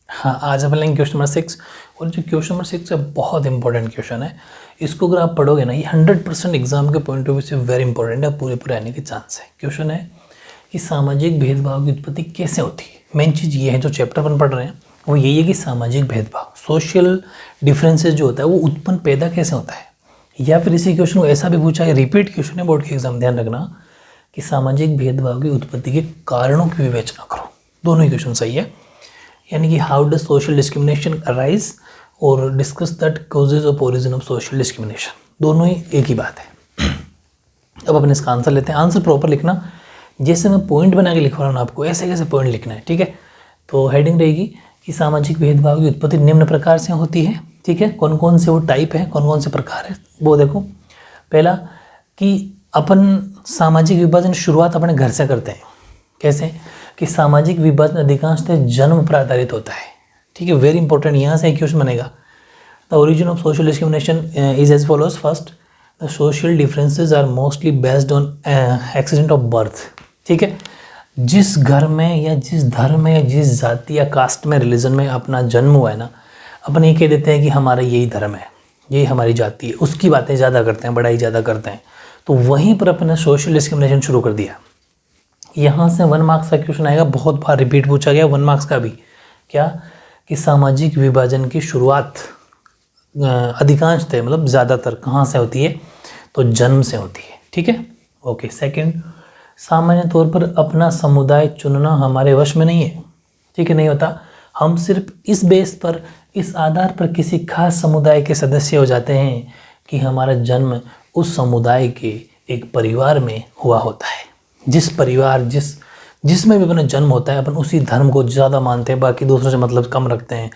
हाँ, आज अपन लेंगे क्वेश्चन नंबर 6। और जो क्वेश्चन नंबर 6 है बहुत इंपॉर्टेंट क्वेश्चन है। इसको अगर आप पढ़ोगे ना, ये 100% एग्जाम के पॉइंट ऑफ व्यू से वेरी इंपॉर्टेंट है, पूरे आने के चांस है। क्वेश्चन है कि सामाजिक भेदभाव की उत्पत्ति कैसे होती है। मेन चीज़ ये है, जो चैप्टर अपन पढ़ रहे हैं वो यही है कि सामाजिक भेदभाव, सोशल डिफरेंसेस जो होता है वो उत्पन्न पैदा कैसे होता है। या फिर इसी क्वेश्चन को ऐसा भी पूछा है, रिपीट क्वेश्चन है बोर्ड के एग्जाम, ध्यान रखना कि सामाजिक भेदभाव की उत्पत्ति के कारणों की विवेचना करो। दोनों ही क्वेश्चन सही है, यानी कि how does social discrimination arise और discuss that causes of origin of social discrimination, दोनों ही एक ही बात है। अब अपन इसका आंसर लेते हैं। आंसर प्रॉपर लिखना, जैसे मैं पॉइंट बना के लिख रहा हूँ आपको, ऐसे कैसे पॉइंट लिखना है, ठीक है। तो हेडिंग रहेगी कि सामाजिक भेदभाव की उत्पत्ति निम्न प्रकार से होती है, ठीक है। कौन कौन से वो टाइप है, कौन कौन से प्रकार है वो देखो। पहला कि अपन सामाजिक विभाजन शुरुआत अपने घर से करते हैं। कैसे कि सामाजिक विभाजन अधिकांशतः जन्म पर आधारित होता है, ठीक है। वेरी इंपॉर्टेंट, यहाँ से क्वेश्चन बनेगा। The origin of social discrimination is as follows. First, the social differences are mostly based on accident of birth, ठीक है। जिस घर में या जिस धर्म में या जिस जाति या कास्ट में, रिलीजन में अपना जन्म हुआ है ना, अपन ये कह देते हैं कि हमारा यही धर्म है, यही हमारी जाति है, उसकी बातें ज़्यादा करते हैं, बड़ाई ज़्यादा करते हैं। तो वहीं पर अपने सोशल डिस्क्रिमिनेशन शुरू कर दिया। यहाँ से 1 मार्क्स का क्वेश्चन आएगा, बहुत बार रिपीट पूछा गया 1 मार्क्स का भी। क्या कि सामाजिक विभाजन की शुरुआत अधिकांशतः मतलब ज़्यादातर कहाँ से होती है, तो जन्म से होती है, ठीक है। ओके। सेकंड, सामान्य तौर पर अपना समुदाय चुनना हमारे वश में नहीं है, ठीक है, नहीं होता। हम सिर्फ इस बेस पर, इस आधार पर किसी खास समुदाय के सदस्य हो जाते हैं कि हमारा जन्म उस समुदाय के एक परिवार में हुआ होता है। जिस परिवार जिसमें भी अपना जन्म होता है, अपन उसी धर्म को ज़्यादा मानते हैं, बाकी दूसरों से मतलब कम रखते हैं।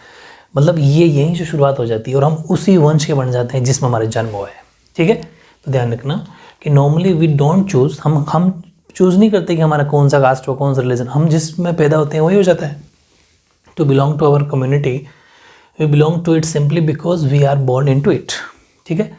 मतलब ये यहीं से शुरुआत हो जाती है और हम उसी वंश के बन जाते हैं जिसमें हमारा जन्म हुआ है, ठीक है। तो ध्यान रखना कि नॉर्मली वी डोंट चूज़, हम चूज़ नहीं करते कि हमारा कौन सा कास्ट हो, कौन सा रिलीजन, हम जिसमें पैदा होते हैं वही हो जाता है। To belong to our community, we belong to it simply because we are born in to it, ठीक है।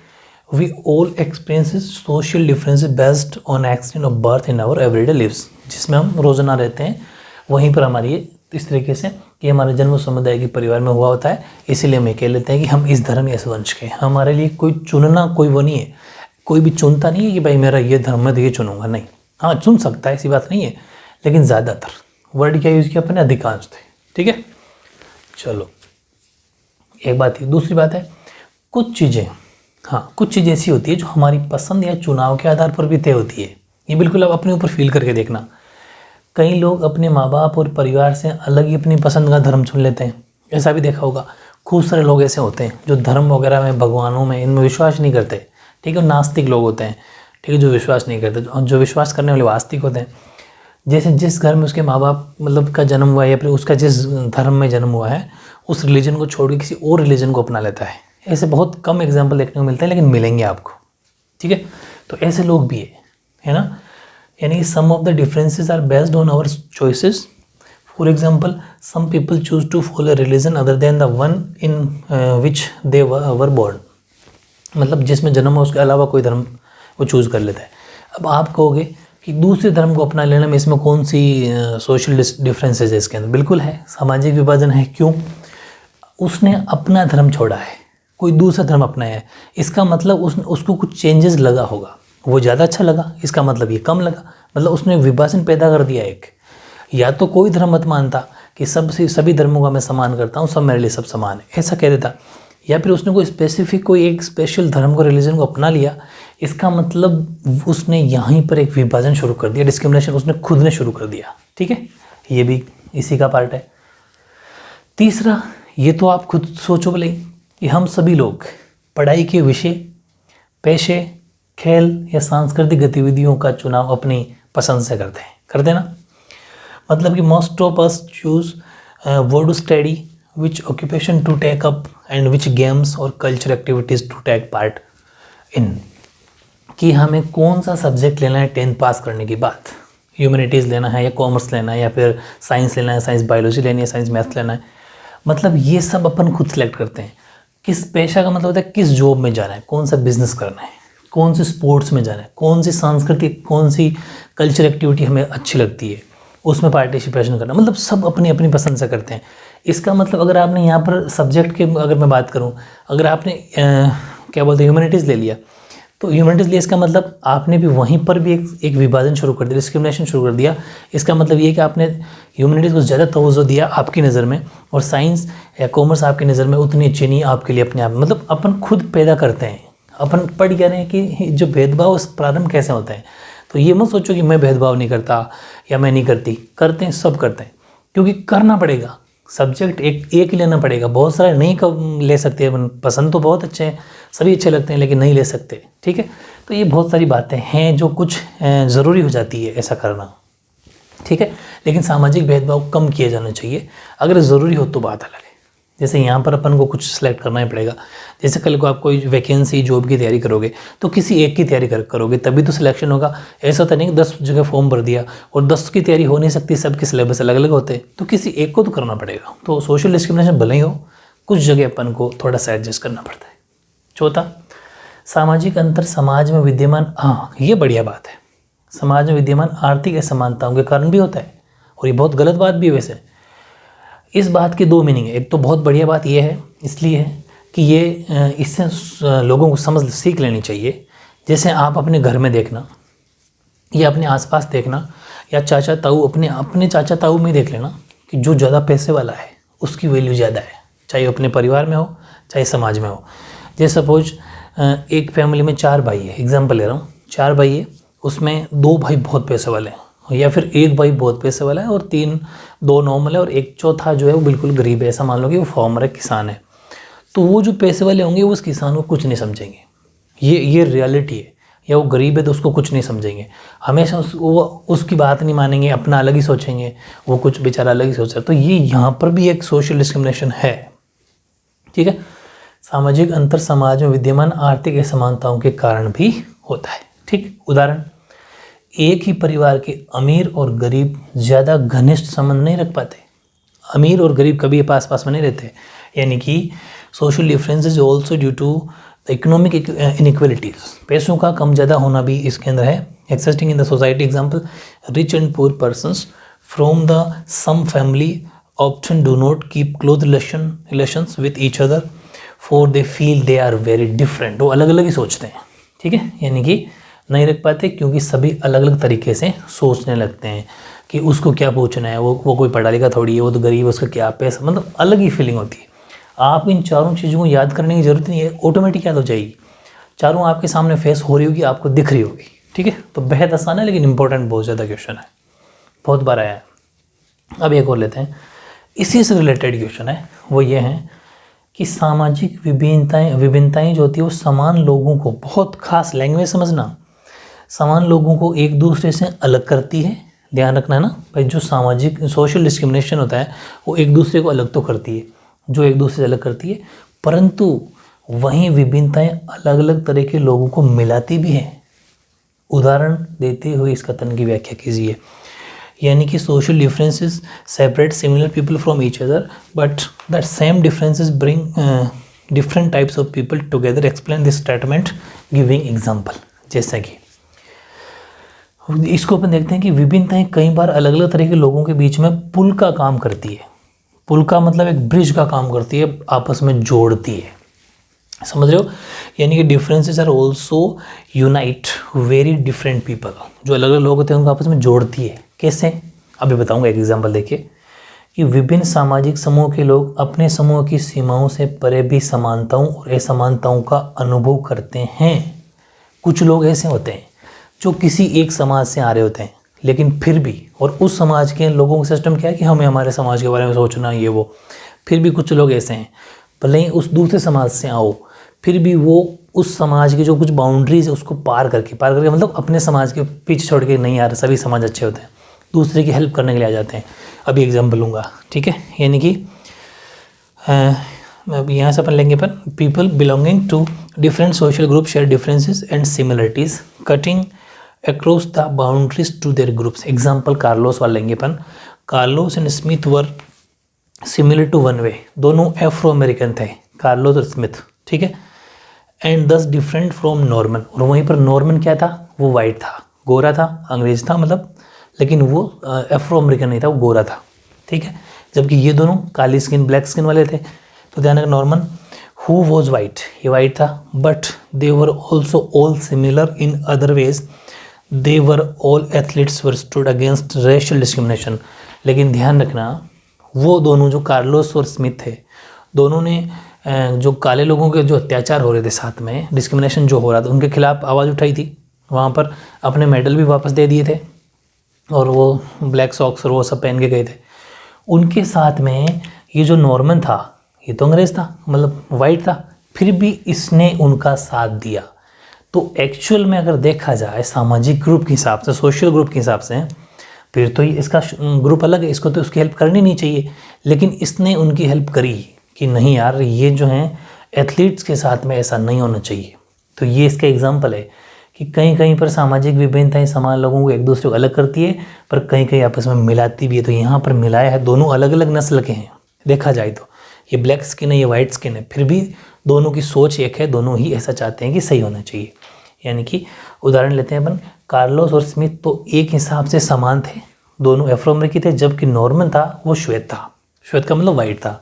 We all experiences social differences based on accident of birth in our everyday lives, जिसमें हम रोज़ाना रहते हैं, वहीं पर हमारी इस तरीके से कि हमारा जन्म समुदाय के परिवार में हुआ होता है। इसीलिए हम ये कह लेते हैं कि हम इस धर्म या इस वंश के। हमारे लिए कोई चुनना, कोई वो नहीं है, कोई भी चुनता नहीं है कि भाई मेरा ये धर्म है तो ये चुनूंगा, नहीं। हाँ, चुन सकता है, ऐसी बात नहीं है, लेकिन ज़्यादातर वर्ड क्या यूज़ किया अपने, अधिकांश थे, ठीक है। चलो, एक बात है। दूसरी बात है, कुछ चीज़ें, हाँ, कुछ चीज़ ऐसी होती है जो हमारी पसंद या चुनाव के आधार पर भी तय होती है। ये बिल्कुल आप अपने ऊपर फील करके देखना। कई लोग अपने माँ बाप और परिवार से अलग ही अपनी पसंद का धर्म चुन लेते हैं। ऐसा भी देखा होगा, खूब सारे लोग ऐसे होते हैं जो धर्म वगैरह में, भगवानों में, इनमें विश्वास नहीं करते, ठीक है। नास्तिक लोग होते हैं, ठीक है, जो विश्वास नहीं करते। जो विश्वास करने वाले आस्तिक होते हैं। जैसे जिस घर में उसके माँ बाप मतलब का जन्म हुआ है, या फिर उसका जिस धर्म में जन्म हुआ है, उस रिलीजन को छोड़ के किसी और रिलीजन को अपना लेता है। ऐसे बहुत कम एग्जाम्पल देखने को मिलते हैं, लेकिन मिलेंगे आपको, ठीक है। तो ऐसे लोग भी है ना। यानी some of the differences are based on our choices. For example, some people choose to follow religion other than the one in which they were born, मतलब जिसमें जन्म हो उसके अलावा कोई धर्म वो चूज़ कर लेता है। अब आप कहोगे कि दूसरे धर्म को अपना लेने में इसमें कौन सी सोशल डिफरेंसेस है इसके अंदर? बिल्कुल है, सामाजिक विभाजन है। क्यों? उसने अपना धर्म छोड़ा है, कोई दूसरा धर्म अपनाया है। इसका मतलब उसको कुछ चेंजेस लगा होगा, वो ज़्यादा अच्छा लगा, इसका मतलब ये कम लगा, मतलब उसने विभाजन पैदा कर दिया एक। या तो कोई धर्म मत मानता कि सभी धर्मों का मैं सम्मान करता हूँ, सब मेरे लिए सब समान है, ऐसा कह देता। या फिर उसने कोई स्पेसिफिक, कोई एक स्पेशल धर्म को, रिलीजन को अपना लिया, इसका मतलब उसने यहीं पर एक विभाजन शुरू कर दिया, डिस्क्रिमिनेशन उसने खुद ने शुरू कर दिया, ठीक है। ये भी इसी का पार्ट है। तीसरा, ये तो आप खुद सोचो भले कि हम सभी लोग पढ़ाई के विषय, पेशे, खेल या सांस्कृतिक गतिविधियों का चुनाव अपनी पसंद से करते हैं ना। मतलब कि मोस्ट ऑफ अस चूज वो to study, which occupation to take up and which games और culture activities to take part in, कि हमें कौन सा सब्जेक्ट लेना है 10th पास करने के बाद। ह्यूमैनिटीज़ लेना है या कॉमर्स लेना है, या फिर साइंस लेना है, साइंस बायोलॉजी लेनी है, साइंस मैथ्स लेना है, मतलब ये सब अपन खुद सेलेक्ट करते हैं। किस पेशा का मतलब होता है किस जॉब में जाना है, कौन सा बिजनेस करना है, कौन से स्पोर्ट्स में जाना है, कौन सी सांस्कृतिक, कौन सी कल्चर एक्टिविटी हमें अच्छी लगती है, उसमें पार्टिसिपेशन करना, मतलब सब अपनी अपनी पसंद से करते हैं। इसका मतलब अगर आपने यहाँ पर सब्जेक्ट के अगर मैं बात करूँ, अगर आपने क्या बोलते हैं ह्यूमैनिटीज़ ले लिया, तो ह्यूमैनिटीज़ लिया इसका मतलब आपने भी वहीं पर भी एक विभाजन शुरू कर दिया, डिस्क्रिमिनेशन शुरू कर दिया। इसका मतलब ये कि आपने ह्यूमैनिटीज़ को ज़्यादा तवज्जो दिया आपकी नज़र में, और साइंस या कॉमर्स आपकी नज़र में उतनी अच्छी नहीं आपके लिए अपने आप में। मतलब अपन खुद पैदा करते हैं, अपन पढ़ क्या रहे हैं कि जो भेदभाव उस प्रारंभ कैसे होते हैं। तो ये मत सोचो कि मैं भेदभाव नहीं करता या मैं नहीं करती, करते हैं, सब करते हैं, क्योंकि करना पड़ेगा। सब्जेक्ट एक एक ही लेना पड़ेगा, बहुत सारे नहीं ले सकते अपन। पसंद तो बहुत अच्छे हैं, सभी अच्छे लगते हैं, लेकिन नहीं ले सकते, ठीक है। तो ये बहुत सारी बातें हैं जो कुछ ज़रूरी हो जाती है ऐसा करना, ठीक है। लेकिन सामाजिक भेदभाव कम किया जाना चाहिए, अगर ज़रूरी हो तो बात अलग है। जैसे यहाँ पर अपन को कुछ सिलेक्ट करना ही पड़ेगा, जैसे कल को आप कोई वैकेंसी जॉब की तैयारी करोगे तो किसी एक की तैयारी करोगे तभी तो सिलेक्शन होगा। ऐसा तो नहीं कि 10 जगह फॉर्म भर दिया और 10 की तैयारी हो नहीं सकती, सबके सिलेबस अलग अलग होते हैं, तो किसी एक को तो करना पड़ेगा। तो सोशल डिस्क्रिमिनेशन भले ही हो, कुछ जगह अपन को थोड़ा सा एडजस्ट करना पड़ता है। चौथा, सामाजिक अंतर समाज में विद्यमान, हाँ ये बढ़िया बात है, समाज में विद्यमान आर्थिक असमानताओं के कारण भी होता है, और ये बहुत गलत बात भी है वैसे। इस बात के दो मीनिंग है। एक तो बहुत बढ़िया बात ये है, इसलिए है कि ये इससे लोगों को समझ सीख लेनी चाहिए। जैसे आप अपने घर में देखना या अपने आसपास देखना, या चाचा ताऊ अपने चाचा ताऊ में देख लेना कि जो ज़्यादा पैसे वाला है उसकी वैल्यू ज़्यादा है, चाहे अपने परिवार में हो चाहे समाज में हो। जैसे सपोज एक फैमिली में 4 भाई है, एग्जाम्पल ले रहा हूँ, 4 भाई है, उसमें 2 भाई बहुत पैसे वाले हैं, या फिर एक भाई बहुत पैसे वाला है और 2 नॉर्मल है, और एक चौथा जो है वो बिल्कुल गरीब है। ऐसा मान लो कि वो फार्मर है, किसान है। तो वो जो पैसे वाले होंगे वो उस किसान को कुछ नहीं समझेंगे, ये रियलिटी है। या वो गरीब है तो उसको कुछ नहीं समझेंगे, हमेशा वो उसकी बात नहीं मानेंगे, अपना अलग ही सोचेंगे, वो कुछ बेचारा अलग ही सोचा। तो ये यहाँ पर भी एक सोशल डिस्क्रिमिनेशन है, ठीक है। सामाजिक अंतर समाज में विद्यमान आर्थिक असमानताओं के कारण भी होता है, ठीक। उदाहरण, एक ही परिवार के अमीर और गरीब ज़्यादा घनिष्ठ संबंध नहीं रख पाते। अमीर और गरीब कभी पास पास में नहीं रहते, यानी कि social differences also due to economic inequalities, पैसों का कम ज़्यादा होना भी इसके अंदर है। Existing in the society, example rich and poor persons from the same family often do not keep close relations with each other for they feel they are very different. वो अलग अलग ही सोचते हैं, ठीक है, यानी कि नहीं रख पाते क्योंकि सभी अलग अलग तरीके से सोचने लगते हैं कि उसको क्या पूछना है, वो कोई पढ़ा लिखा थोड़ी है, वो तो गरीब है, उसका क्या पैसा, मतलब अलग ही फीलिंग होती है। आप इन चारों चीज़ों को याद करने की ज़रूरत नहीं है, ऑटोमेटिक याद हो जाएगी। चारों आपके सामने फेस हो रही होगी, आपको दिख रही होगी, ठीक है। तो बेहद आसान है, लेकिन इंपॉर्टेंट बहुत ज़्यादा क्वेश्चन है, बहुत बार आया है। अब एक और लेते हैं, इसी से रिलेटेड क्वेश्चन है, वो ये है कि सामाजिक विभिन्नताएं जो होती है वो समान लोगों को, बहुत खास लैंग्वेज समझना, समान लोगों को एक दूसरे से अलग करती है। ध्यान रखना है ना भाई, जो सामाजिक सोशल डिस्क्रिमिनेशन होता है वो एक दूसरे को अलग तो करती है, जो एक दूसरे से अलग करती है, परंतु वहीं विभिन्नताएं अलग अलग तरह के लोगों को मिलाती भी हैं। उदाहरण देते हुए इस कथन की व्याख्या कीजिए, यानी कि social differences separate similar people from each other but that same differences bring different types of people together. Explain this statement giving example. जैसा कि इसको अपन देखते हैं कि विभिन्नताएं कई बार अलग अलग तरह के लोगों के बीच में पुल का काम करती है। पुल का मतलब एक ब्रिज का काम करती है, आपस में जोड़ती है, समझ रहे हो। यानी कि differences are also unite very different people, जो अलग अलग लोग होते हैं उनको आपस में जोड़ती है। कैसे, अभी बताऊंगा, एक एग्जांपल देखिए कि विभिन्न सामाजिक समूह के लोग अपने समूह की सीमाओं से परे भी समानताओं और असमानताओं का अनुभव करते हैं। कुछ लोग ऐसे होते हैं जो किसी एक समाज से आ रहे होते हैं, लेकिन फिर भी, और उस समाज के लोगों का सिस्टम क्या है कि हमें हमारे समाज के बारे में सोचना, ये वो। फिर भी कुछ लोग ऐसे हैं, भले ही उस दूसरे समाज से आओ, फिर भी वो उस समाज की जो कुछ बाउंड्रीज है उसको पार करके मतलब अपने समाज के पीछे छोड़ के नहीं आ रहे। सभी समाज अच्छे होते हैं, दूसरे की हेल्प करने के लिए आ जाते हैं। अभी एग्जाम्पल लूँगा, ठीक है। यानी कि अब यहाँ से अपन लेंगे पर people belonging to different social group share differences and similarities cutting across the boundaries to their groups. Example Carlos वाला लेंगे अपन। Carlos and Smith were similar to one way, दोनों एफ्रो अमेरिकन थे, कार्लोस और स्मिथ, ठीक है। And दस different from Norman, और वहीं पर नॉर्मन क्या था, वो वाइट था, गोरा था, अंग्रेज था, मतलब लेकिन वो अफ्रो अमेरिकन नहीं था, वो गोरा था, ठीक है। जबकि ये दोनों काली स्किन ब्लैक स्किन वाले थे। तो ध्यान रखना, नॉर्मन हु वॉज वाइट, ये वाइट था, but they were also all similar in other ways, they were all athletes were stood against racial discrimination. लेकिन ध्यान रखना, वो दोनों जो कार्लोस और स्मिथ थे, दोनों ने जो काले लोगों के जो अत्याचार हो रहे थे साथ में, डिस्क्रिमिनेशन जो हो रहा था, उनके खिलाफ आवाज़ उठाई थी। वहाँ पर अपने मेडल भी वापस दे दिए थे और वो ब्लैक सॉक्स और वो सब पहन के गए थे। उनके साथ में ये जो नॉर्मन था, ये तो अंग्रेज़ था, मतलब वाइट था, फिर भी इसने उनका साथ दिया। तो एक्चुअल में अगर देखा जाए सामाजिक ग्रुप के हिसाब से, सोशल ग्रुप के हिसाब से, फिर तो इसका ग्रुप अलग है, इसको तो उसकी हेल्प करनी नहीं चाहिए। लेकिन इसने उनकी हेल्प करी कि नहीं यार, ये जो हैं एथलीट्स के साथ में ऐसा नहीं होना चाहिए। तो ये इसका एग्जाम्पल है कि कहीं कहीं पर सामाजिक विभिन्नताएं समान लोगों को एक दूसरे को अलग करती है, पर कहीं कहीं आपस में मिलाती भी है। तो यहाँ पर मिलाया है, दोनों अलग अलग नस्ल के हैं देखा जाए तो, ये ब्लैक स्किन है, ये वाइट स्किन है, फिर भी दोनों की सोच एक है, दोनों ही ऐसा चाहते हैं कि सही होना चाहिए। यानी कि उदाहरण लेते हैं अपन, कार्लोस और स्मिथ तो एक हिसाब से समान थे, दोनों अफ्रो अमेरिकी थे, जबकि नॉर्मन था वो श्वेत था, श्वेत का मतलब वाइट था।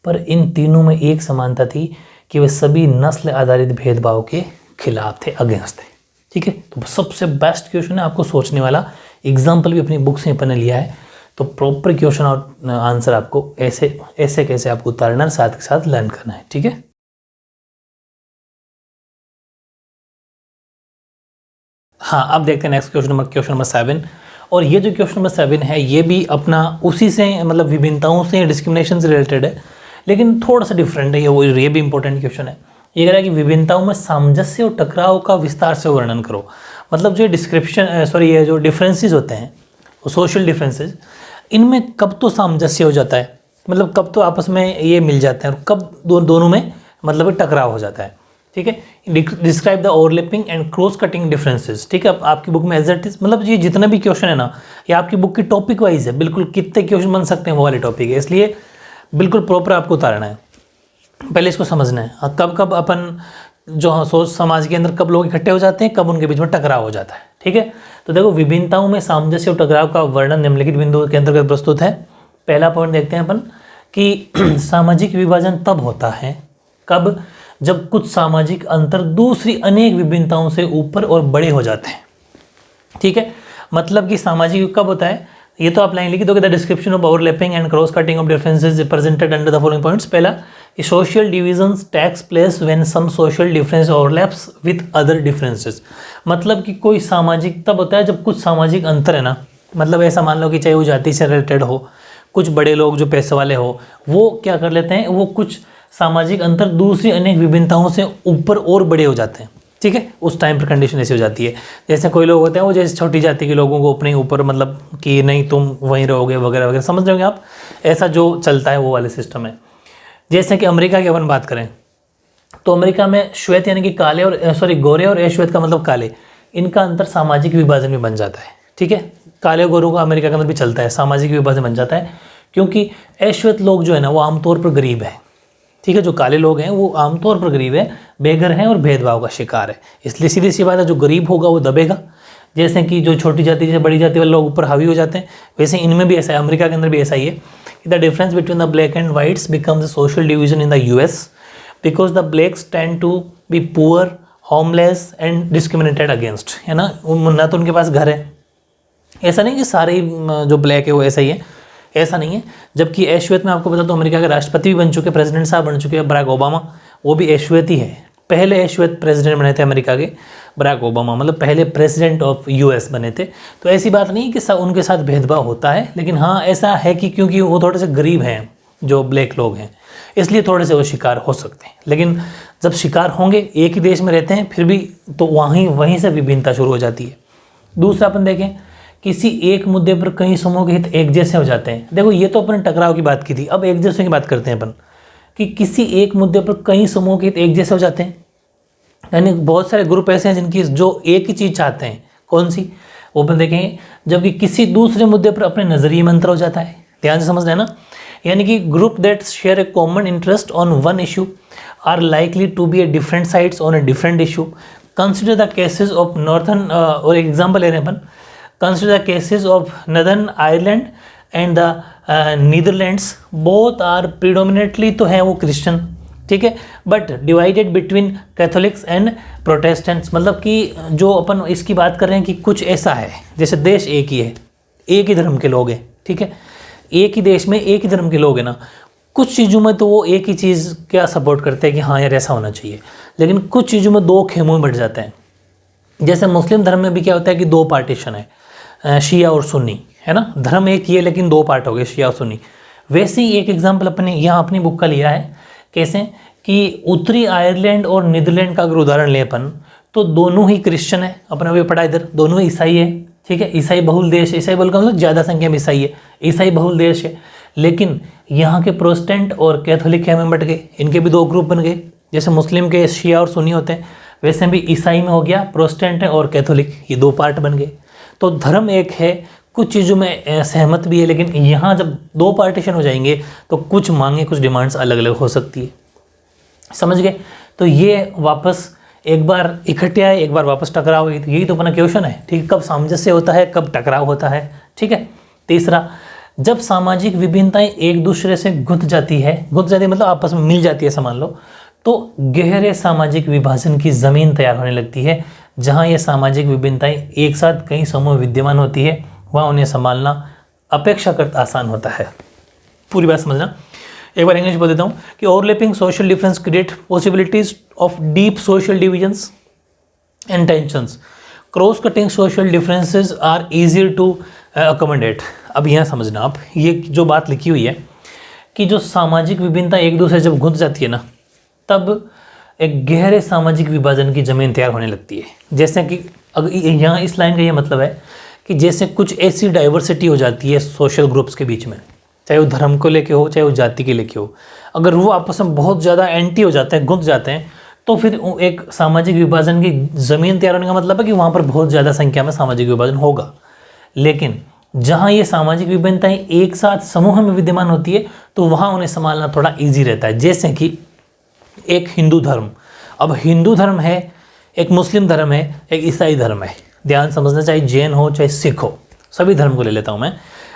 पर इन तीनों में एक समानता थी कि वे सभी नस्ल आधारित भेदभाव के खिलाफ थे, अगेंस्ट थे, ठीक है। तो सबसे बेस्ट क्वेश्चन है, आपको सोचने वाला, एग्जाम्पल भी अपनी बुक से अपन ने लिया है। तो प्रॉपर क्वेश्चन और आंसर आपको ऐसे ऐसे कैसे आपको उतारना, साथ के साथ लर्न करना है, ठीक है। हाँ, अब देखते हैं नेक्स्ट क्वेश्चन नंबर 7। और ये जो क्वेश्चन नंबर 7 है, ये भी अपना उसी से मतलब विभिन्नताओं से, डिस्क्रिमिनेशन से रिलेटेड है, लेकिन थोड़ा सा डिफरेंट है। ये भी इंपॉर्टेंट क्वेश्चन है। ये कह रहा है कि विभिन्नताओं में सामंजस्य और टकराव का विस्तार से वर्णन करो। मतलब जो ये जो डिफरेंसेस होते हैं, वो सोशल डिफरेंसेस, इनमें कब तो सामंजस्य हो जाता है, मतलब कब तो आपस में ये मिल जाते हैं, और कब दोनों में मतलब टकराव हो जाता है, ठीक है। Describe the overlapping and cross cutting differences, ठीक है। आपकी बुक में एज इट इज, मतलब ये जितना भी क्वेश्चन है ना, ये आपकी बुक की टॉपिक वाइज है, बिल्कुल कितने क्वेश्चन बन सकते हैं वो वाले टॉपिक है, इसलिए बिल्कुल प्रॉपर आपको उतारना है। पहले इसको समझना है, कब कब अपन जो सोच समाज के अंदर कब लोग इकट्ठे हो जाते हैं, कब उनके बीच में टकराव हो जाता है, ठीक है। तो देखो, विभिन्नताओं में सामंजस्य और टकराव का वर्णन निम्नलिखित बिंदुओं के अंतर्गत प्रस्तुत है। पहला पॉइंट देखते हैं अपन कि सामाजिक विभाजन तब होता है कब, जब कुछ सामाजिक अंतर दूसरी अनेक विभिन्नताओं से ऊपर और बड़े हो जाते हैं, ठीक है। मतलब कि सामाजिक कब होता है, ये तो आप लाइन लिखी दोगे, the description of overlapping and cross cutting of differences is presented under the following points. पहला, social divisions takes place when some social difference overlaps with other differences. मतलब कि कोई सामाजिक तब होता है जब कुछ सामाजिक अंतर है ना, मतलब ऐसा मान लो कि चाहे वो जाति से रिलेटेड हो, कुछ बड़े लोग जो पैसे वाले हो, वो क्या कर लेते हैं, वो कुछ सामाजिक अंतर दूसरी अनेक विभिन्नताओं से ऊपर और बड़े हो जाते हैं, ठीक है। उस टाइम पर कंडीशन ऐसी हो जाती है, जैसे कोई लोग होते हैं वो जैसे छोटी जाति के लोगों को अपने ऊपर मतलब कि नहीं तुम वहीं रहोगे वगैरह वगैरह, समझ रहे होंगे आप, ऐसा जो चलता है वो वाले सिस्टम है। जैसे कि अमेरिका की अपन बात करें तो अमेरिका में श्वेत यानी कि काले और गोरे और अश्वेत का मतलब काले, इनका अंतर सामाजिक विभाजन में बन जाता है, ठीक है। काले गोरों का अमेरिका के अंदर भी चलता है, सामाजिक विभाजन बन जाता है, क्योंकि अश्वेत लोग जो है ना वो आमतौर पर गरीब है, ठीक है। जो काले लोग हैं वो आमतौर पर गरीब है, बेघर हैं और भेदभाव का शिकार है, इसलिए सीधी सी बात है, जो गरीब होगा वो दबेगा। जैसे कि जो छोटी जाति से बड़ी जाति वाले लोग ऊपर हावी हो जाते हैं, वैसे इनमें भी ऐसा है, अमेरिका के अंदर भी ऐसा ही है। The difference between the black and whites becomes a social division in the US because the blacks tend to be poor, homeless and discriminated against, है ना तो उनके पास घर है, ऐसा नहीं कि सारे जो ब्लैक है वो ऐसा ही है, ऐसा नहीं है। जबकि अश्वेत में आपको बता दो अमेरिका के राष्ट्रपति भी बन चुके, प्रेसिडेंट साहब बन चुके हैं, बराक ओबामा, वो भी अश्वेत ही है। पहले अश्वेत प्रेसिडेंट बने थे अमेरिका के, बराक ओबामा, मतलब पहले प्रेसिडेंट ऑफ यूएस बने थे। तो ऐसी बात नहीं कि उनके साथ भेदभाव होता है, लेकिन हाँ ऐसा है कि क्योंकि वो थोड़े से गरीब हैं जो ब्लैक लोग हैं, इसलिए थोड़े से वो शिकार हो सकते हैं। लेकिन जब शिकार होंगे, एक ही देश में रहते हैं फिर भी, तो वहीं से विभिन्नता शुरू हो जाती है। दूसरा अपन देखें, किसी एक मुद्दे पर कई समूह के हित एक जैसे हो जाते हैं। देखो ये तो अपन टकराव की बात की थी, अब एक जैसे की बात करते हैं अपन कि किसी एक मुद्दे पर कई समूह के हित एक जैसे हो जाते हैं, यानी बहुत सारे ग्रुप ऐसे हैं जिनकी जो एक ही चीज़ चाहते हैं, कौन सी, वो अपन देखेंगे। जबकि किसी दूसरे मुद्दे पर अपने नजरिए में अंतर हो जाता है, ध्यान से समझ लेना। यानी कि group that share a common interest on one issue are likely to be a different sides on a different issue. Consider the cases of Northern, और एग्जाम्पल ले रहे हैं अपन, consider the cases of Northern Ireland and the Netherlands, both are predominantly तो हैं वो Christian, ठीक है, but divided between Catholics and Protestants. मतलब कि जो अपन इसकी बात कर रहे हैं कि कुछ ऐसा है जैसे देश एक ही है, एक ही धर्म के लोग हैं, ठीक है, एक ही देश में एक ही धर्म के लोग हैं ना, कुछ चीज़ों में तो वो एक ही चीज़ क्या सपोर्ट करते हैं कि हाँ यार ऐसा होना चाहिए, लेकिन कुछ चीज़ों में दो खेमों में बढ़ जाते हैं। जैसे मुस्लिम धर्म में भी क्या होता है कि दो पार्टीशन है, शिया और सुन्नी, है ना, धर्म एक ही है लेकिन दो पार्ट हो गए, शिया और सुन्नी। वैसे ही एक एग्जाम्पल अपने यहाँ अपनी बुक का लिया है, कैसे कि उत्तरी आयरलैंड और नीदरलैंड का अगर उदाहरण लें अपन, तो दोनों ही क्रिश्चियन है, अपने अभी पढ़ा इधर, दोनों ही ईसाई है, ठीक है, ईसाई बहुल देश है, ईसाई बहुल का मतलब ज़्यादा संख्या में ईसाई है, ईसाई बहुल देश है, लेकिन यहाँ के प्रोटेस्टेंट और कैथोलिक क्या में बट गए, इनके भी दो ग्रुप बन गए। जैसे मुस्लिम के शिया और सुन्नी होते हैं, वैसे भी ईसाई में हो गया प्रोटेस्टेंट है और कैथोलिक, ये दो पार्ट बन गए। तो धर्म एक है, कुछ चीज़ों में सहमत भी है, लेकिन यहाँ जब दो पार्टीशन हो जाएंगे तो कुछ मांगे, कुछ डिमांड्स अलग अलग हो सकती है, समझ गए। तो ये वापस एक बार इकट्ठे आए, एक बार वापस टकराव हुई, तो यही तो अपना क्वेश्चन है, ठीक है, कब सामंजस्य होता है, कब टकराव होता है, ठीक है। तीसरा, जब सामाजिक विभिन्नताएं एक दूसरे से गुंथ जाती है मतलब आपस में मिल जाती है समझ लो, तो गहरे सामाजिक विभाजन की ज़मीन तैयार होने लगती है। जहाँ ये सामाजिक विभिन्नताएं एक साथ कई समूह विद्यमान होती है, वहाँ उन्हें संभालना अपेक्षाकृत आसान होता है। पूरी बात समझना, एक बार इंग्लिश बोल देता हूँ कि overlapping social difference create possibilities of deep social divisions and tensions, cross cutting social differences are easier to accommodate. अब यहाँ समझना आप, ये जो बात लिखी हुई है कि जो सामाजिक विभिन्नता एक दूसरे जब घुस जाती है ना, तब एक गहरे सामाजिक विभाजन की जमीन तैयार होने लगती है। जैसे कि अगर यहाँ इस लाइन का ये मतलब है कि जैसे कुछ ऐसी डाइवर्सिटी हो जाती है सोशल ग्रुप्स के बीच में, चाहे वो धर्म को लेके हो, चाहे वो जाति के लेके हो, अगर वो आपस में बहुत ज़्यादा एंटी हो जाते हैं, गुंथ जाते हैं, तो फिर एक सामाजिक विभाजन की ज़मीन तैयार होने का मतलब है कि वहाँ पर बहुत ज़्यादा संख्या में सामाजिक विभाजन होगा। लेकिन जहाँ ये सामाजिक विभिन्नताएं एक साथ समूह में विद्यमान होती है, तो वहाँ उन्हें संभालना थोड़ा ईजी रहता है। जैसे कि एक हिंदू धर्म, अब हिंदू धर्म है, एक मुस्लिम धर्म है, एक ईसाई धर्म है, ध्यान समझना, चाहे जैन हो चाहे सिख हो, सभी धर्म को ले लेता हूँ मैं।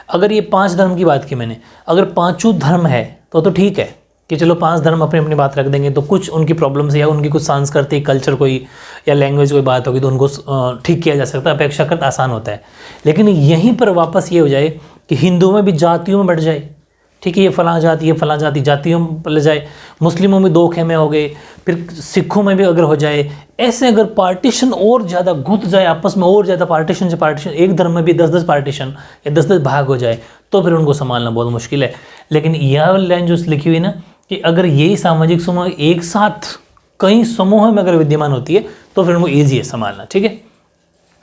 अगर ये 5 धर्म की बात की मैंने, अगर पांचों धर्म है तो ठीक है कि चलो 5 धर्म अपनी अपनी बात रख देंगे, तो कुछ उनकी प्रॉब्लम्स या उनकी कुछ सांस्कृतिक कल्चर कोई या लैंग्वेज कोई बात होगी तो उनको ठीक किया जा सकता है, अपेक्षाकृत आसान होता है। लेकिन यहीं पर वापस ये हो जाए कि हिंदुओं में भी जातियों में बढ़ जाए, ठीक है, ये फलां जाति, ये फलां जाति, जातियों में बढ़ जाए, मुस्लिमों में 2 खेमे हो गए, फिर सिखों में भी अगर हो जाए, ऐसे अगर पार्टीशन और ज़्यादा घुस जाए आपस में, और ज़्यादा पार्टीशन से पार्टीशन, एक धर्म में भी 10-10 पार्टीशन या 10-10 भाग हो जाए, तो फिर उनको संभालना बहुत मुश्किल है। लेकिन यह लाइन जो लिखी हुई ना कि अगर यही सामाजिक समूह एक साथ कई समूहों में अगर विद्यमान होती है तो फिर उनको ईजी है संभालना, ठीक है,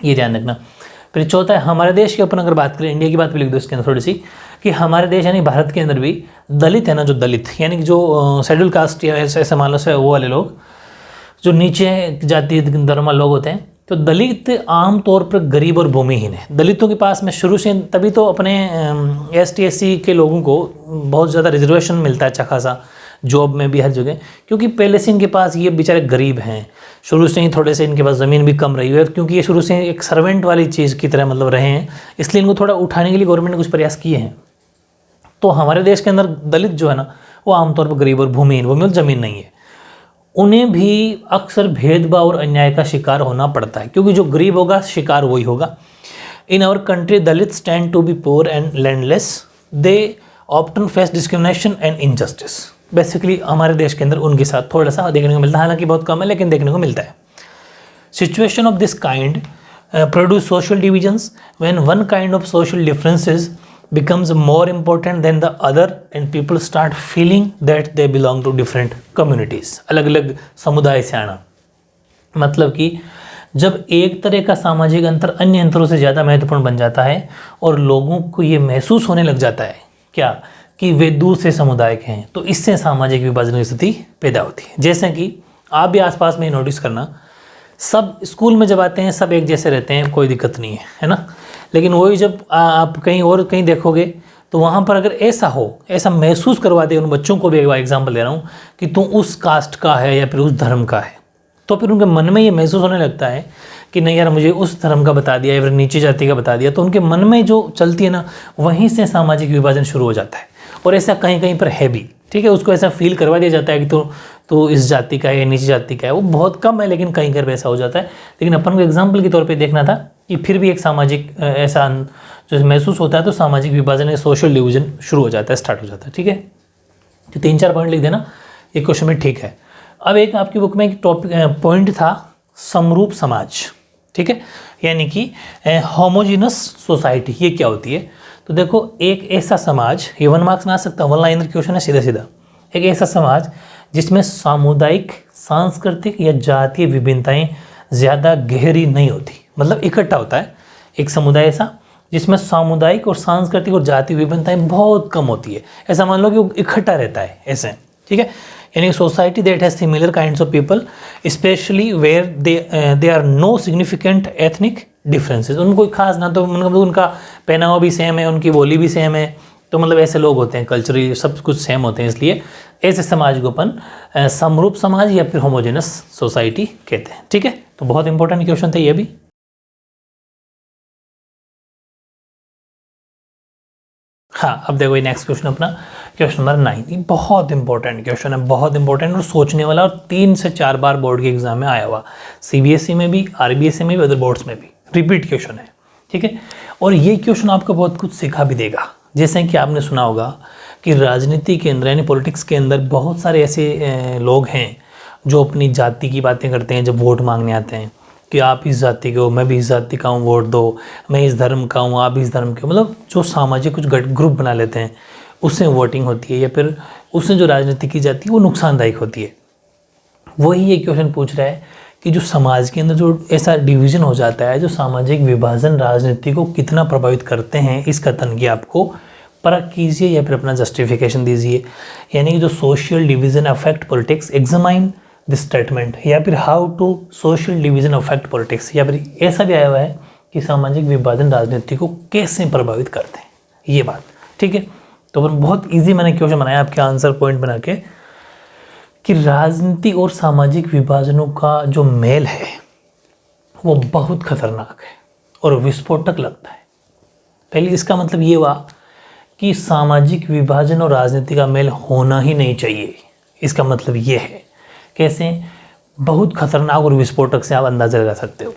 ये ध्यान रखना। फिर चौथा है हमारे देश की, अपन अगर बात करें, इंडिया की बात भी लिख दो इसके अंदर थोड़ी सी, कि हमारे देश यानी भारत के अंदर भी दलित है ना, जो दलित यानी कि जो शेड्यूल कास्ट या ऐसे मान लो से वो वाले लोग जो नीचे जाति धर्म लोग होते हैं, तो दलित आम तौर पर गरीब और भूमिहीन है। दलितों के पास में शुरू से, तभी तो अपने ST SC के लोगों को बहुत ज़्यादा रिजर्वेशन मिलता है, अच्छा खासा, जॉब में भी हर जगह, क्योंकि पहले से इनके पास ये बेचारे गरीब हैं, शुरू से ही थोड़े से इनके पास ज़मीन भी कम रही है, क्योंकि ये शुरू से एक सर्वेंट वाली चीज़ की तरह मतलब रहे हैं, इसलिए इनको थोड़ा उठाने के लिए गवर्नमेंट ने कुछ प्रयास किए हैं। तो हमारे देश के अंदर दलित जो है ना, वो आमतौर पर गरीब और भूमिहीन, वो मतलब ज़मीन नहीं है, उन्हें भी अक्सर भेदभाव और अन्याय का शिकार होना पड़ता है, क्योंकि जो गरीब होगा शिकार वही होगा। In our country Dalits tend to be poor and landless, they often face discrimination and injustice. Basically हमारे देश के अंदर उनके साथ थोड़ा सा देखने को मिलता है, हालांकि बहुत कम है लेकिन देखने को मिलता है। Situation of this kind produce social divisions when one kind of social differences becomes more important than the other and people start feeling that they belong to different communities। अलग अलग समुदाय से आना मतलब कि जब एक तरह का सामाजिक अंतर अन्य अंतरों से ज़्यादा महत्वपूर्ण बन जाता है और लोगों को ये महसूस होने लग जाता है क्या कि वे दूसरे समुदाय के हैं, तो इससे सामाजिक विभाजन की स्थिति पैदा होती है। जैसे कि आप भी आसपास में नोटिस करना, सब स्कूल में जब आते हैं सब एक जैसे रहते हैं, कोई दिक्कत नहीं है ना, लेकिन वही जब आप कहीं और कहीं देखोगे तो वहाँ पर अगर ऐसा हो, ऐसा महसूस करवा दे उन बच्चों को भी, एक बार एग्जाम्पल दे रहा हूँ कि तू उस कास्ट का है या फिर उस धर्म का है, तो फिर उनके मन में ये महसूस होने लगता है कि नहीं यार मुझे उस धर्म का बता दिया या फिर नीची जाति का बता दिया, तो उनके मन में जो चलती है ना, वहीं से सामाजिक विभाजन शुरू हो जाता है। और ऐसा कहीं कहीं पर है भी, ठीक है, उसको ऐसा फील करवा दिया जाता है कि तो इस जाति का है या नीची जाति का है। वो बहुत कम है लेकिन कहीं कहीं ऐसा हो जाता है। लेकिन अपन को एग्जाम्पल के तौर पे देखना था कि फिर भी एक सामाजिक ऐसा जो महसूस होता है, तो सामाजिक विभाजन या सोशल डिवीजन शुरू हो जाता है, स्टार्ट हो जाता है, ठीक है। तो 3-4 पॉइंट लिख देना, एक क्वेश्चन में ठीक है। अब एक आपकी बुक में एक टॉपिक पॉइंट था समरूप समाज, ठीक है, यानी कि होमोजीनस सोसाइटी, ये क्या होती है। तो देखो, एक ऐसा समाज, ये 1 मार्क्स में आ सकता है, 1 लाइनर क्वेश्चन है सीधा सीधा। एक ऐसा समाज जिसमें सामुदायिक, सांस्कृतिक या जातीय विभिन्नताएं ज़्यादा गहरी नहीं होती, मतलब इकट्ठा होता है। एक समुदाय ऐसा जिसमें सामुदायिक और सांस्कृतिक और जातीय विभिन्नताएं बहुत कम होती है, ऐसा मान लो कि वो इकट्ठा रहता है ऐसे, ठीक है। यानी society that has similar kinds of people specially where they are no significant ethnic differences. उनको खास ना तो उनका पहनावा भी सेम है, उनकी बोली भी सेम है, तो मतलब ऐसे लोग होते हैं, कल्चरली सब कुछ सेम होते हैं, इसलिए ऐसे समाज को अपन समरूप समाज या फिर होमोजेनस सोसाइटी कहते हैं, ठीक है। तो बहुत इंपॉर्टेंट क्वेश्चन था ये भी। हाँ, अब देखो ये नेक्स्ट क्वेश्चन अपना क्वेश्चन नंबर 9, ये बहुत इंपॉर्टेंट क्वेश्चन है, बहुत इंपॉर्टेंट और सोचने वाला, और 3 से 4 बार बोर्ड के एग्जाम में आया हुआ, सीबीएसई में भी, आरबीएसई में भी, अदर बोर्ड्स में भी रिपीट क्वेश्चन है, ठीक है। और ये क्वेश्चन आपको बहुत कुछ सिखा भी देगा। जैसे कि आपने सुना होगा कि राजनीति के अंदर यानी पॉलिटिक्स के अंदर बहुत सारे ऐसे लोग हैं जो अपनी जाति की बातें करते हैं जब वोट मांगने आते हैं, कि आप इस जाति के हो, मैं भी इस जाति का हूँ, वोट दो, मैं इस धर्म का हूँ, आप इस धर्म के हो, मतलब जो सामाजिक कुछ ग्रुप बना लेते हैं, उससे वोटिंग होती है या फिर उससे जो राजनीति की जाती है वो नुकसानदायक होती है। वही ये क्वेश्चन पूछ रहा है कि जो समाज के अंदर जो ऐसा डिवीज़न हो जाता है, जो सामाजिक विभाजन राजनीति को कितना प्रभावित करते हैं, इस कथन की आपको परख कीजिए या फिर अपना जस्टिफिकेशन दीजिए। यानी कि जो social division affect politics, examine this statement, या फिर how do social division affect politics, या फिर ऐसा भी आया हुआ है कि सामाजिक विभाजन राजनीति को कैसे प्रभावित करते हैं, ये बात, ठीक है। तो बहुत ईजी मैंने क्वेश्चन बनाया आपके आंसर पॉइंट बना के, कि राजनीति और सामाजिक विभाजनों का जो मेल है वो बहुत खतरनाक है और विस्फोटक लगता है। पहले इसका मतलब ये हुआ कि सामाजिक विभाजन और राजनीति का मेल होना ही नहीं चाहिए। इसका मतलब ये है, कैसे, बहुत खतरनाक और विस्फोटक से आप अंदाजा लगा सकते हो।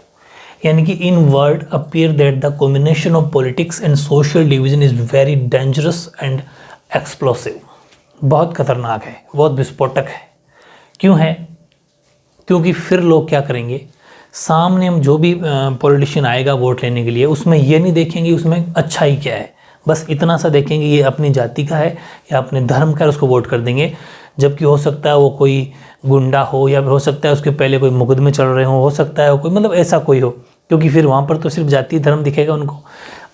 यानी कि in word appear that the combination of politics and social division is very dangerous and explosive. बहुत खतरनाक है, बहुत विस्फोटक है। क्यों है? क्योंकि फिर लोग क्या करेंगे, सामने हम जो भी पॉलिटिशियन आएगा वोट लेने के लिए, उसमें ये नहीं देखेंगे उसमें अच्छाई क्या है, बस इतना सा देखेंगे ये अपनी जाति का है या अपने धर्म का है, उसको वोट कर देंगे। जबकि हो सकता है वो कोई गुंडा हो, या फिर हो सकता है उसके पहले कोई मुकदमे चल रहे हो सकता है कोई, मतलब ऐसा कोई हो, क्योंकि फिर वहाँ पर तो सिर्फ जाति धर्म दिखेगा उनको।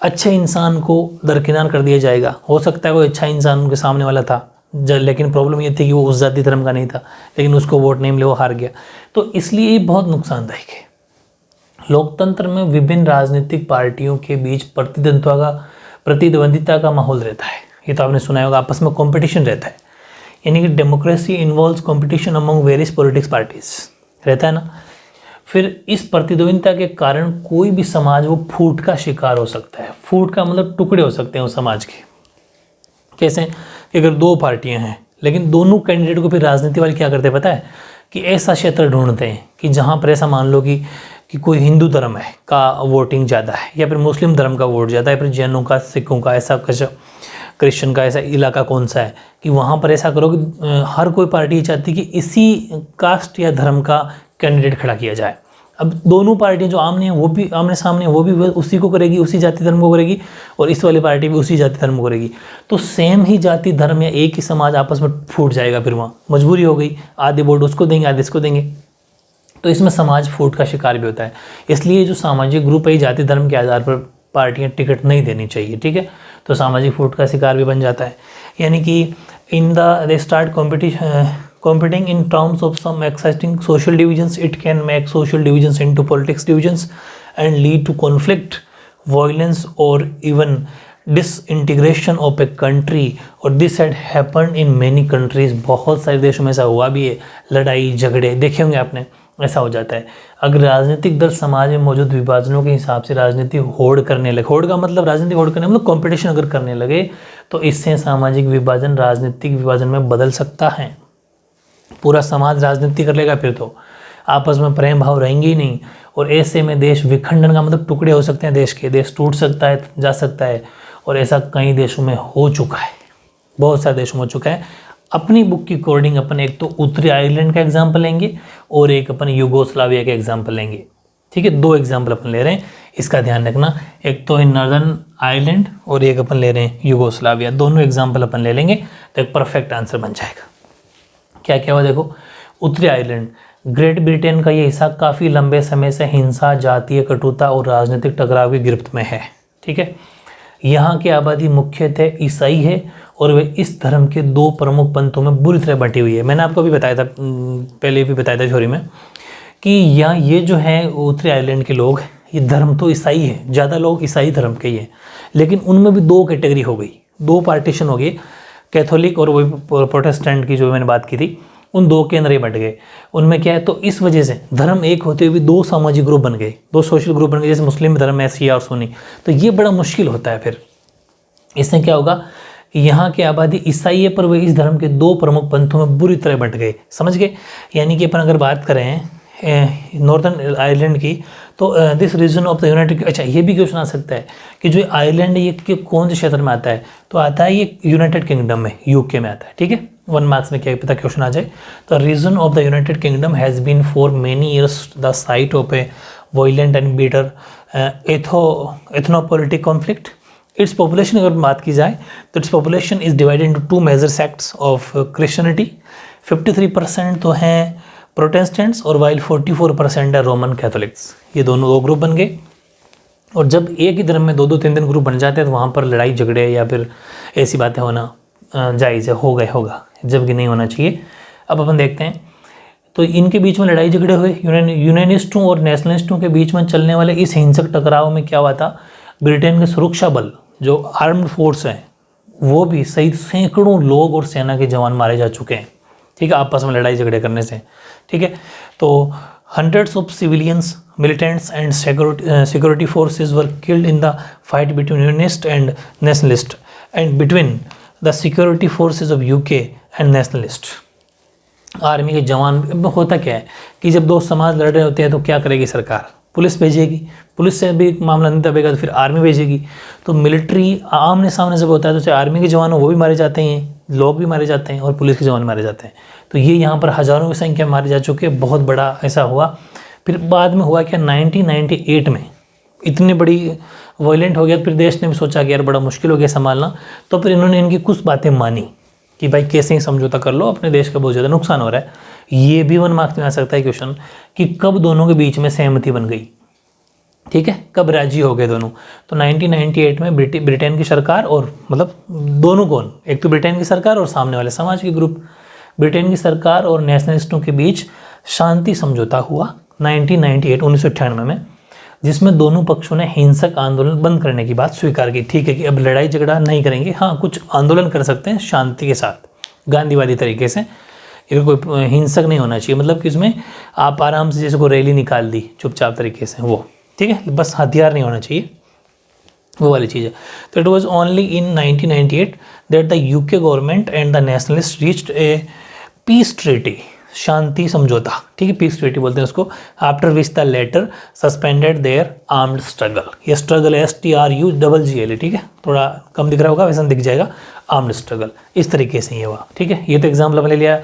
अच्छे इंसान को दरकिनार कर दिया जाएगा। हो सकता है कोई अच्छा इंसान उनके सामने वाला था, लेकिन प्रॉब्लम ये थी कि वो उस जाति धर्म का नहीं था, लेकिन उसको वोट नहीं मिले, वो हार गया। तो इसलिए ये बहुत नुकसानदायक है। लोकतंत्र में विभिन्न राजनीतिक पार्टियों के बीच प्रतिद्वंदिता का माहौल रहता है। ये तो आपने सुना होगा, आपस में कंपटीशन रहता है। यानी कि democracy involves competition among various politics parties रहता है ना। फिर इस प्रतिद्वंदिता के कारण कोई भी समाज वो फूट का शिकार हो सकता है। फूट का मतलब टुकड़े हो सकते हैं उस समाज के। कैसे कि अगर 2 पार्टियां हैं, लेकिन दोनों कैंडिडेट को फिर राजनीति वाले क्या करते हैं पता है, कि ऐसा क्षेत्र ढूंढते हैं कि जहाँ पर ऐसा मान लो कि कोई हिंदू धर्म है का वोटिंग ज़्यादा है, या फिर मुस्लिम धर्म का वोट ज़्यादा है, फिर जैनों का, सिखों का, ऐसा कुछ क्रिश्चियन का, ऐसा इलाका कौन सा है कि वहाँ पर ऐसा करो कि हर कोई पार्टी चाहती है कि इसी कास्ट या धर्म का कैंडिडेट खड़ा किया जाए। अब दोनों पार्टियां जो आमने हैं वो भी आमने सामने, वो भी उसी को करेगी, उसी जाति धर्म को करेगी, और इस वाली पार्टी भी उसी जाति धर्म को करेगी। तो सेम ही जाति धर्म या एक ही समाज आपस में फूट जाएगा। फिर वहाँ मजबूरी हो गई, आधे वोट उसको देंगे, आधे इसको देंगे। तो इसमें समाज फूट का शिकार भी होता है। इसलिए जो सामाजिक ग्रुप है, जाति धर्म के आधार पर पार्टियां टिकट नहीं देनी चाहिए, ठीक है। तो सामाजिक फूट का शिकार भी बन जाता है। यानी कि in they start competing in terms of some existing social divisions, it can make social divisions into politics divisions and lead to conflict, violence or even disintegration of a country, और this had happened in many countries। बहुत सारे देशों में ऐसा हुआ भी है, लड़ाई झगड़े देखे होंगे आपने, ऐसा हो जाता है। अगर राजनीतिक दल समाज में मौजूद विभाजनों के हिसाब से राजनीति होड़ करने लगे, होड़ का मतलब राजनीतिक होड़ करने मतलब कंपटीशन अगर करने लगे, तो इससे सामाजिक विभाजन राजनीतिक विभाजन में बदल सकता है। पूरा समाज राजनीति कर लेगा, फिर तो आपस में प्रेम भाव रहेंगे ही नहीं, और ऐसे में देश विखंडन का मतलब टुकड़े हो सकते हैं, देश के, देश टूट सकता है, जा सकता है। और ऐसा कई देशों में हो चुका है, बहुत सारे देशों में हो चुका है। अपनी बुक की अकॉर्डिंग अपन एक तो उत्तरी आयरलैंड का एग्जाम्पल लेंगे और एक अपन यूगोस्लाविया का एग्जाम्पल लेंगे। ठीक है, 2 एग्जाम्पल अपन ले रहे हैं, इसका ध्यान रखना। एक तो नॉर्दर्न आयरलैंड और एक अपन ले रहे हैं यूगोस्लाविया। दोनों एग्जाम्पल अपन ले लेंगे तो एक परफेक्ट आंसर बन जाएगा। क्या क्या हुआ देखो, उत्तरी आयरलैंड, ग्रेट ब्रिटेन का ये हिस्सा काफ़ी लंबे समय से हिंसा, जातीय कटुता और राजनीतिक टकराव की गिरफ्त में है। ठीक है, यहाँ की आबादी मुख्यतः ईसाई है और वे इस धर्म के 2 प्रमुख पंथों में बुरी तरह बटी हुई है। मैंने आपको भी बताया था, पहले भी बताया था थ्योरी में, कि यहाँ ये जो है उत्तरी आयरलैंड के लोग, ये धर्म तो ईसाई है, ज़्यादा लोग ईसाई धर्म के ही हैं, लेकिन उनमें भी 2 कैटेगरी हो गई, 2 पार्टीशन हो गए, कैथोलिक और वही प्रोटेस्टेंट की जो मैंने बात की थी, उन 2 के अंदर ही बट गए। उनमें क्या है, तो इस वजह से धर्म एक होते हुए भी 2 सामाजिक ग्रुप बन गए, 2 सोशल ग्रुप बन गए, जैसे मुस्लिम धर्म है, शिया और सुन्नी। तो ये बड़ा मुश्किल होता है। फिर इससे क्या होगा कि यहाँ की आबादी ईसाई है, पर वे इस धर्म के 2 प्रमुख पंथों में बुरी तरह बट गए। समझ गए? यानी कि अपन अगर बात करें नॉर्दर्न आयरलैंड की, तो this region of the United, अच्छा ये भी क्वेश्चन आ सकता है कि जो आयरलैंड ये के कौन से क्षेत्र में आता है, तो आता है ये यूनाइटेड किंगडम में, यूके में आता है। ठीक है, 1 मार्क्स में क्या पता क्वेश्चन आ जाए। तो region of the United Kingdom has been for many years the site of a violent and bitter ethnopolitic conflict. Its population अगर बात की जाए तो its population is divided into 2 major sects of Christianity. 53% तो हैं प्रोटेस्टेंट्स और while 44% है Roman Catholics. ये दोनों 2 ग्रुप बन गए। और जब एक ही धर्म में 2-2, 3-3 ग्रुप बन जाते हैं तो वहाँ पर लड़ाई झगड़े या फिर ऐसी बातें होना जायज़ है, होगा, जबकि नहीं होना चाहिए। अब अपन देखते हैं, तो इनके बीच में लड़ाई झगड़े हुए। यूनानिस्टों और नेशनलिस्टों के बीच में चलने वाले इस हिंसक टकराव में क्या हुआ था, ब्रिटेन के सुरक्षा बल जो आर्म्ड फोर्स हैं, वो भी सहित सैकड़ों लोग और सेना के जवान मारे जा चुके हैं। ठीक है, आपस में लड़ाई झगड़े करने से। ठीक है, तो hundreds of civilians, militants and security forces were killed in the fight between Unionist and Nationalist and between the security forces of UK and Nationalist। Army के जवान में होता क्या है कि जब 2 समाज लड़ रहे होते हैं तो क्या करेगी सरकार, पुलिस भेजेगी, पुलिस से भी मामला नहीं दबेगा तो फिर आर्मी भेजेगी। तो मिलिट्री आमने सामने जब होता है तो चाहे आर्मी के जवान हो वो भी मारे जाते हैं, लोग भी मारे जाते हैं और पुलिस के जवान मारे जाते हैं। तो ये यहाँ पर हज़ारों की संख्या मारे जा चुके हैं, बहुत बड़ा ऐसा हुआ। फिर बाद में हुआ क्या, 1998 में इतनी बड़ी वायलेंट हो गया, फिर देश ने भी सोचा कि यार बड़ा मुश्किल हो गया संभालना। तो फिर इन्होंने इनकी कुछ बातें मानी कि भाई कैसे ही समझौता कर लो, अपने देश का बहुत ज़्यादा नुकसान हो रहा है। ये भी 1 मार्क्स में आ सकता है क्वेश्चन कि कब दोनों के बीच में सहमति बन गई। ठीक है, कब राजी हो गए दोनों। तो 1998 में ब्रिटेन की सरकार और मतलब दोनों कौन, एक तो ब्रिटेन की सरकार और सामने वाले समाज के ग्रुप, ब्रिटेन की सरकार और नेशनलिस्टों के बीच शांति समझौता हुआ 1998 में, जिसमें दोनों पक्षों ने हिंसक आंदोलन बंद करने की बात स्वीकार की। ठीक है कि अब लड़ाई झगड़ा नहीं करेंगे, हाँ कुछ आंदोलन कर सकते हैं शांति के साथ, गांधीवादी तरीके से, कोई हिंसक नहीं होना चाहिए। मतलब कि इसमें आप आराम से जैसे कोई रैली निकाल दी चुपचाप तरीके से, वो ठीक है, बस हथियार नहीं होना चाहिए, वो वाली चीज़ है। तो it was only in 1998 that the UK government and the nationalist reached a peace treaty, शांति समझौता। ठीक है, पीस ट्रीटी बोलते हैं उसको। After which the latter suspended their armed struggle. ये स्ट्रगल STRUGGL, ठीक है, थोड़ा कम दिख रहा होगा, वैसा दिख जाएगा, आर्म्ड स्ट्रगल। इस तरीके से ये हुआ। ठीक है, ये तो एग्जाम्पल हमने लिया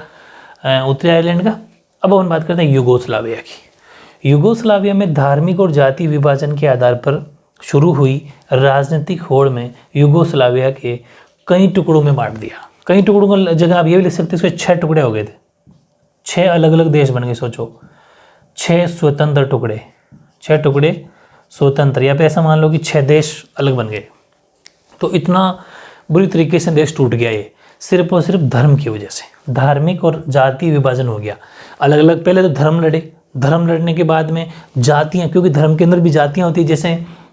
उत्तरी आयरलैंड का। अब हम बात करते हैं यूगोस्लाविया की। यूगोस्लाविया में धार्मिक और जाति विभाजन के आधार पर शुरू हुई राजनीतिक होड़ में यूगोस्लाविया के कई टुकड़ों में बांट दिया। कई टुकड़ों की जगह आप ये भी लिख सकते हैं, इसके 6 टुकड़े हो गए थे, 6 अलग अलग देश बन गए। सोचो, 6 स्वतंत्र टुकड़े, 6 टुकड़े स्वतंत्र, या फिर ऐसा मान लो कि 6 देश अलग बन गए। तो इतना बुरी तरीके से देश टूट गया ये, सिर्फ और सिर्फ धर्म की वजह से। धार्मिक और जाति विभाजन हो गया अलग अलग। पहले तो धर्म लड़े, धर्म लड़ने के बाद में जातियाँ, क्योंकि धर्म के अंदर भी जातियाँ होती, जैसे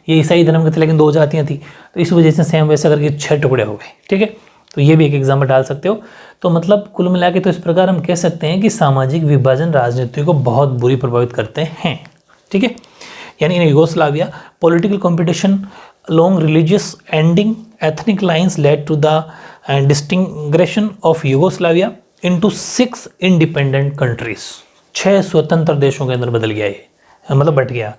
ये ईसाई धर्म के थे लेकिन 2 जातियाँ थी, तो इस वजह से सेम वैसा करके 6 टुकड़े हो गए। ठीक है, तो ये भी एक एग्जाम्पल डाल सकते हो। तो मतलब कुल मिला के तो इस प्रकार हम कह सकते हैं कि सामाजिक विभाजन राजनीति को बहुत बुरी प्रभावित करते हैं। ठीक है, यानी in Yugoslavia political competition along religious ending ethnic lines led to the distinction of Yugoslavia into 6 independent countries। 6 स्वतंत्र देशों के अंदर बदल गया ये, मतलब बट गया।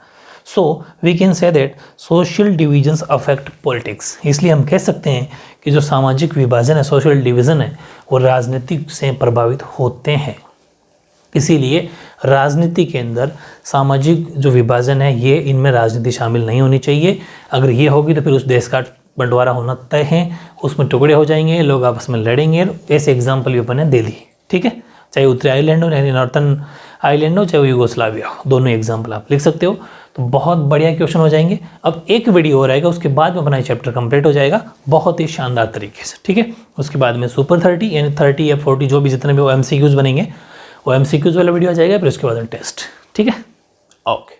So we can say that social divisions affect politics. इसलिए हम कह सकते हैं कि जो सामाजिक विभाजन है, सोशल डिवीज़न है, वो राजनीति से प्रभावित होते हैं। इसीलिए राजनीति के अंदर सामाजिक जो विभाजन है ये इनमें राजनीति शामिल नहीं होनी चाहिए। अगर ये होगी तो फिर उस देश का बंटवारा होना तय है, उसमें टुकड़े हो जाएंगे, लोग आपस में लड़ेंगे। ऐसे एग्जाम्पल भी अपन ने दे दी। ठीक है, चाहे उत्तरी आइलैंड हो यानी नॉर्थन आइलैंड हो, चाहे वो यूगोस्लाविया हो, दोनों एग्जाम्पल आप लिख सकते हो। तो बहुत बढ़िया क्वेश्चन हो जाएंगे। अब एक वीडियो हो रहेगा, उसके बाद में अपना चैप्टर कंप्लीट हो जाएगा बहुत ही शानदार तरीके से। ठीक है, उसके बाद में सुपर 30 यानी 30 या 40 जो भी जितने भी वो MCQs बनेंगे वो MCQs वाला वीडियो आ जाएगा, फिर उसके बाद में टेस्ट। ठीक है, ओके।